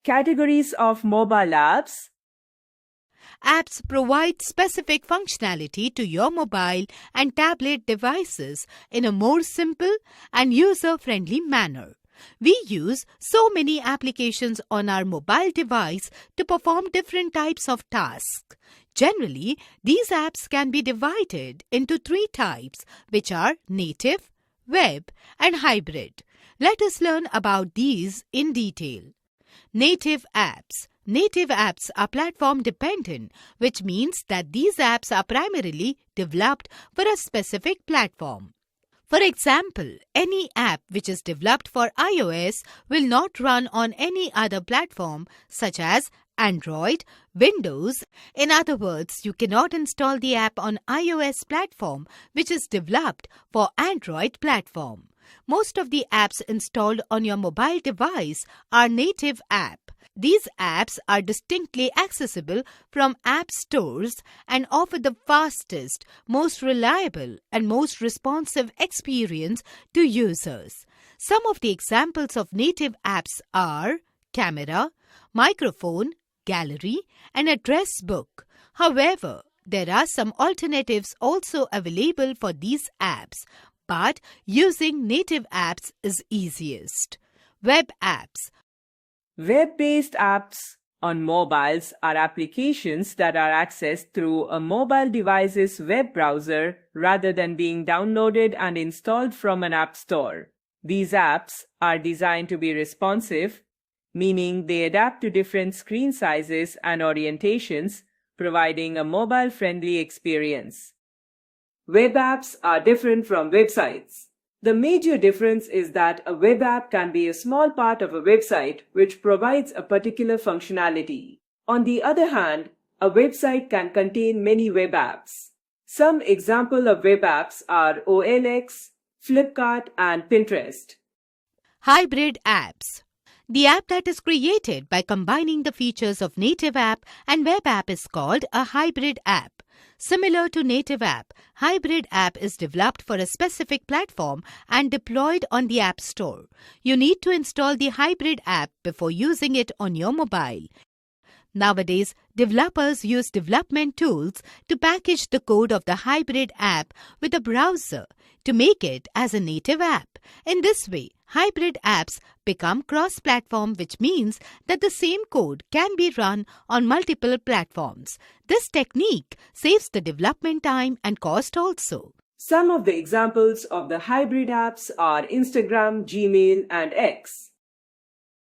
Categories of mobile apps. Apps provide specific functionality to your mobile and tablet devices in a more simple and user-friendly manner. We use so many applications on our mobile device to perform different types of tasks. Generally, these apps can be divided into 3 types, which are native, web, and hybrid. Let us learn about these in detail. Native apps. Native apps are platform dependent, which means that these apps are primarily developed for a specific platform. For example, any app which is developed for iOS will not run on any other platform such as Android, Windows. In other words, you cannot install the app on iOS platform which is developed for Android platform. Most of the apps installed on your mobile device are native app. These apps are distinctly accessible from app stores and offer the fastest, most reliable, and most responsive experience to users. Some of the examples of native apps are camera, microphone, gallery, and address book. However, there are some alternatives also available for these apps, but using native apps is easiest. Web apps. Web-based apps on mobiles are applications that are accessed through a mobile device's web browser rather than being downloaded and installed from an app store. These apps are designed to be responsive, meaning they adapt to different screen sizes and orientations, providing a mobile-friendly experience. Web apps are different from websites. The major difference is that a web app can be a small part of a website which provides a particular functionality. On the other hand, a website can contain many web apps. Some examples of web apps are OLX, Flipkart, and Pinterest. Hybrid apps. The app that is created by combining the features of native app and web app is called a hybrid app. Similar to native app, hybrid app is developed for a specific platform and deployed on the App Store. You need to install the hybrid app before using it on your mobile. Nowadays, developers use development tools to package the code of the hybrid app with a browser to make it as a native app. In this way, hybrid apps become cross-platform, which means that the same code can be run on multiple platforms. This technique saves the development time and cost also. Some of the examples of the hybrid apps are Instagram, Gmail, and X.